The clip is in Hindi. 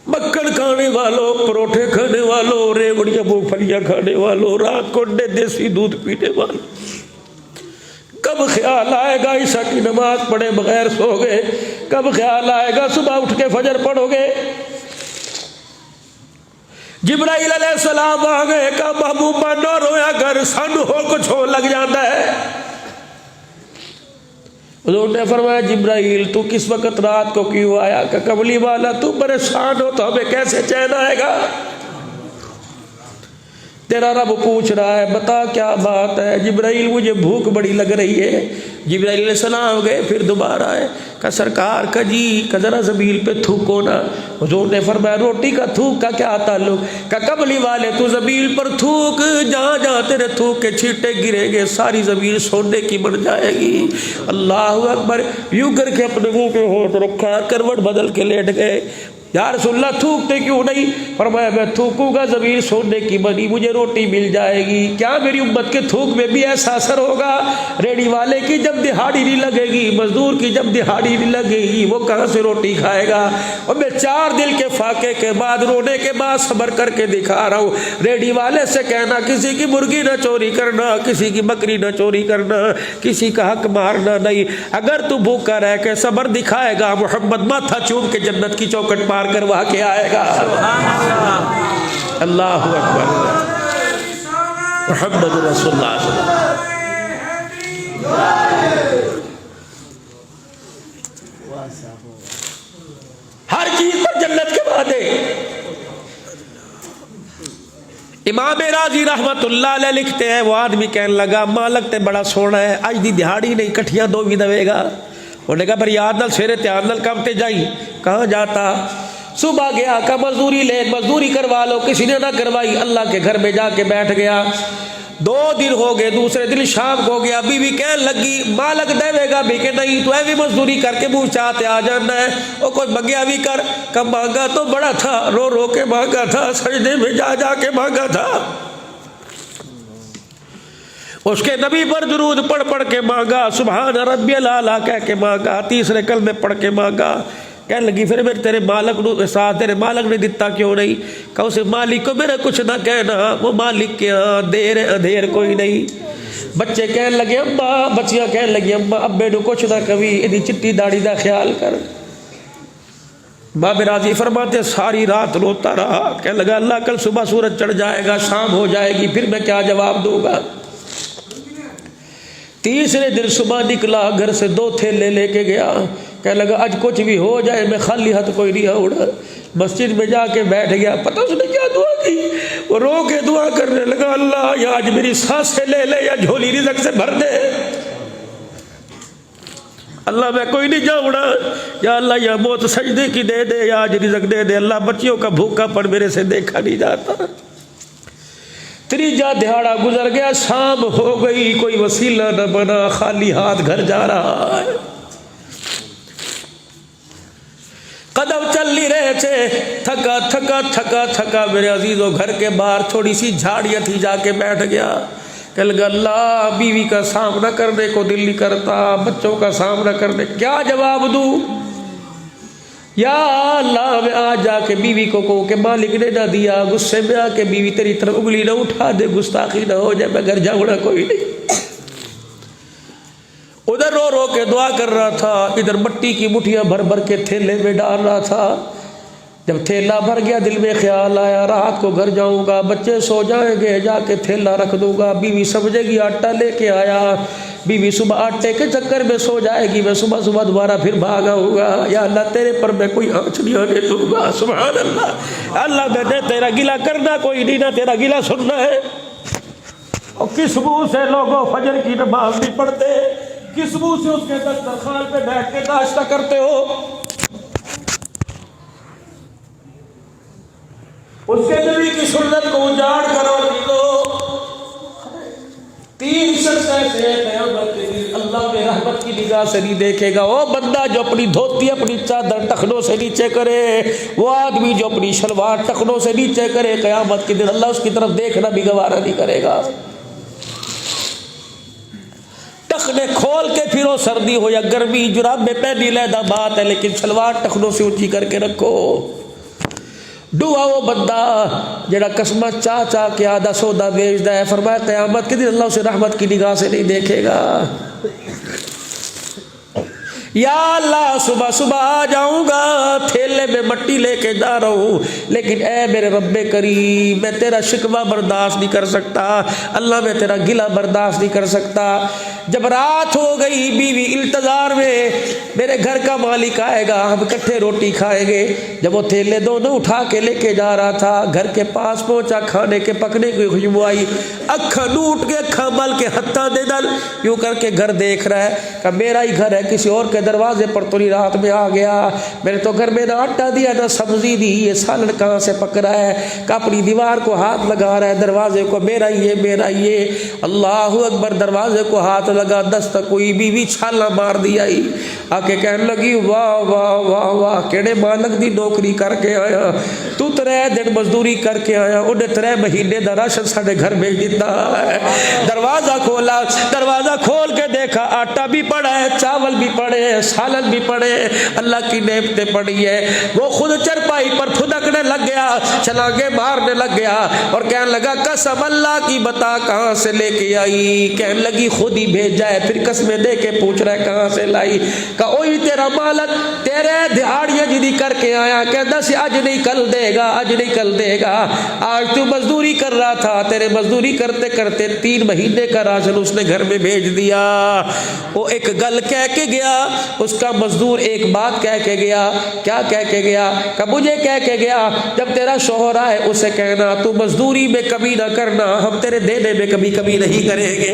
मक्खन खाने वालों, परोठे खाने वालों, रेवड़ियाँ मूंगफलियाँ खाने वालों, रात को अंडे देसी दूध पीने वालों, कब ख्याल आएगा ईशा की नमाज पढ़े बगैर सो गए? कब ख्याल आएगा सुबह उठ के फजर पढ़ोगे? जिब्राइल अलैहिस्सलाम आ गए, कहा महबूबा न रोया कर, सानू हो कुछ हो लग जाता है। हुजूर ने फरमाया जिब्राइल तू किस वक्त रात को क्यों आया? का कमली वाला तू परेशान हो तो हमें कैसे चैन आएगा? तेरा रब पूछ रहा है बता क्या बात है? जिब्राइल मुझे भूख बड़ी लग रही है। जिब्राइल अलैहिस्सलाम गए, फिर दोबारा आए, का सरकार का जी का जरा ज़मीन पे थूको ना। हुजूर ने फरमाया रोटी का थूक का क्या ताल्लुक? का कमली वाले तू ज़मीन पर थूक, जहाँ जहाँ तेरे थूक के छींटे गिरेंगे सारी ज़मीन सोने की बन जाएगी। अल्लाह अकबर। यूं करके अपने मुँह पे हाथ रखा, करवट बदल के लेट गए। या रसूलल्लाह थूकते क्यों नहीं? फरमाया मैं थूकूंगा ज़मीन सोने की बनी, मुझे रोटी मिल जाएगी। क्या मेरी उम्मत के थूक में भी ऐसा असर होगा? रेडी वाले की जब दिहाड़ी नहीं लगेगी, मजदूर की जब दिहाड़ी नहीं लगेगी, वो कहाँ से रोटी खाएगा? और मैं 4 दिन के फाके के बाद, रोने के बाद सब्र करके दिखा रहा हूँ। रेडी वाले से कहना किसी की मुर्गी न चोरी करना, किसी की बकरी न चोरी करना, किसी का हक मारना नहीं। अगर तू भूखा रह के सब्र दिखाएगा, मोहम्मद माथा चूम के जन्नत की चौखट पार करवा के आएगा। अल्लाहु अकबर। मुहम्मद रसूलुल्लाह। हर चीज पर जन्नत के वादे। इमाम राजी रहमतुल्लाह अलैह लिखते हैं, वो आदमी कहने लगा मालक ते बड़ा सोना है, अज दी दिहाड़ी नहीं कठिया दो भी दवेगा। उन्हें कहा पर याद नाल सवेरे ध्यान नाल काम ते जाई। कहाँ जाता? सुबह गया, का मजदूरी ले, मजदूरी करवा लो, किसी ने ना करवाई, अल्लाह के घर में जाके बैठ गया। 2 दिन हो गए, दूसरे दिन शाम हो गया, बीवी कहने लगी मालक देवेगा भी कि नहीं, तो भी मजदूरी करके मुँह चाहते आ जाना है। वो कोई मंगया भी कर। कब मांगा तो बड़ा था, रो रो के मांगा था, सजदे में जा जा के मांगा था। उसके नबी पर दुरूद पढ़ पढ़ के मांगा, सुभान रब्बियल आला कह के मांगा, तीसरे कलमे पढ़ के मांगा। कहने लगी फिर मेरे तेरे मालिक साथ तेरे मालिक ने दिता क्यों नहीं? कहा उसे मालिक को मेरा कुछ ना कहना, वो मालिक के यहाँ देर अंधेर कोई नहीं। बच्चे कहने लगे अम्मा, बच्चियां कहने लगी अम्मा अब्बे नु कुछ ना कभी, इदी चिट्टी दाढ़ी का ख्याल कर। बाबे राजी फरमाते सारी रात रोता रहा। कहने लगा अल्लाह कल सुबह सूरज चढ़ जाएगा, शाम हो जाएगी, फिर मैं क्या जवाब दूंगा? तीसरे दिन सुबह निकला, घर से 2 थैले लेके गया। कहने लगा आज कुछ भी हो जाए मैं खाली हाथ कोई नहीं उड़ा। मस्जिद में जाके बैठ गया। पता उसने क्या दुआ की? वो रो के दुआ करने लगा अल्लाह या आज मेरी सांसें ले ले या झोली रिज़्क़ से भर दे। अल्लाह मैं कोई नहीं जाऊँगा, या अल्लाह या मौत सजदे की दे दे या आज रिज़्क़ दे दे। अल्लाह बच्चियों का भूखापन मेरे से देखा नहीं जाता। तीजा दिहाड़ा गुजर गया, शाम हो गई, कोई वसीला न बना, खाली हाथ घर जा रहा है। कदम चल नहीं रहे थे, थका थका थका थका मेरे अजीजों घर के बाहर थोड़ी सी झाड़ियाँ थी, जाके बैठ गया। कल अल्लाह बीवी का सामना करने को दिल नहीं करता, बच्चों का सामना करने क्या जवाब दूँ? या अल्लाह मैं आज जाके बीवी को कहूँ कि मालिक ने ना दिया, गुस्से में आके बीवी तेरी तरफ उंगली ना उठा दे, गुस्ताखी ना हो जाए, मैं घर जाऊँगा कोई नहीं। उधर रो रो के दुआ कर रहा था, इधर मट्टी की मुठियाँ भर भर के थैले में डाल रहा था। जब थैला भर गया दिल में ख्याल आया रात को घर जाऊंगा, बच्चे सो जाएंगे, जाके थैला रख दूंगा, बीवी समझेगी आटा लेके आया। बीवी सुबह आटे के चक्कर में सो जाएगी, मैं सुबह सुबह दोबारा फिर भागा होगा। या अल्लाह तेरे पर मैं कोई आँच नहीं आने दूंगा। सुभान अल्लाह। अल्लाह मैंने तेरा गिला करना कोई नहीं, ना तेरा गिला सुनना है। और किस मुँह से लोगों फजर की नमाज नहीं पढ़ते, किस मुँह से उसके दस्तरखान पे बैठ के नाश्ता करते हो? उसके नबी की सुन्नत को उजाड़ करो। तो 3 शर्त ऐसे अल्लाह में रहमत की निगाह से नहीं देखेगा। वो बंदा जो अपनी धोती अपनी चादर टखनों से नीचे करे, वो आदमी जो अपनी शलवार टखनों से नीचे करे, क़यामत के दिन अल्लाह उसकी तरफ देखना भी गवारा नहीं करेगा। टखने खोल के फिरो, सर्दी हो या गर्मी, जुराबे पहनी लहदा बात है, लेकिन शलवार टखनों से ऊंची करके रखो। डुआ वो बंदा जड़ा कसमा चाह चाह के आधा सौदा बेचता है, फरमाया क़यामत के दिन अल्लाह उसे रहमत की निगाह से नहीं देखेगा। या अल्लाह सुबह सुबह आ जाऊंगा, थैले में मट्टी लेके जा रहा हूँ, लेकिन ए मेरे रब्बे करीम मैं तेरा शिकवा बर्दाश्त नहीं कर सकता, अल्लाह मैं तेरा गिला बर्दाश्त नहीं कर सकता। जब रात हो गई, बीवी इंतजार में, मेरे घर का मालिक आएगा, हम इकट्ठे रोटी खाएंगे। जब वो थैले दोनों उठा के लेके जा रहा था, घर के पास पहुंचा, खाने के पकने की खुशबू आई, अखा नूट के अखा मल के हत्था दे दल यूं करके घर देख रहा है कि मेरा ही घर है, किसी और के दरवाजे पर तो नहीं रात में आ गया, मैंने तो घर में ना आटा दिया ना सब्जी दी, ये सालन कहाँ से पक रहा है। अपनी दीवार को हाथ लगा रहा है, दरवाजे को, मेरा ये मेरा ये। अल्लाह अकबर, दरवाजे को हाथ लगा, दस्तक कोई बीवी छाला मार दिया ही, आके कहने लगी वाह वाह वाह वाह, केड़े मालक दी नौकरी करके आया तू, 3 दिन मजदूरी करके आया, उन्हें 3 महीने का राशन साढ़े घर भेज दिता है। दरवाजा खोला, दरवाजा खोल के देखा आटा भी पड़ा है, चावल भी पड़े हैं, सालन भी पड़े, अल्लाह की नेमतें पड़ी है। वो खुद चरपाई पर फुदकने लग गया, छलांगे मारने लग गया और कहने लगा कसम अल्लाह की बता कहाँ से लेके आई। कहने लगी खुद ही भेजा है, फिर कसमें दे के पूछ रहा है कहाँ से लाई। का ओही तेरा मालक तेरे दिहाड़ियां जिदी करके आया, कहता सी आज नहीं कल देगा, आज नहीं कल देगा। आज तू मजदूरी कर रहा था, तेरे मजदूरी करते करते 3 महीने का राशन उसने घर में भेज दिया। वो एक गल कह के गया, उसका मजदूर एक बात कह के गया। क्या कह के गया? का मुझे कह के गया जब तेरा शोहर आए उसे कहना तू मजदूरी में कमी ना करना, हम तेरे देने में कभी कमी नहीं करेंगे।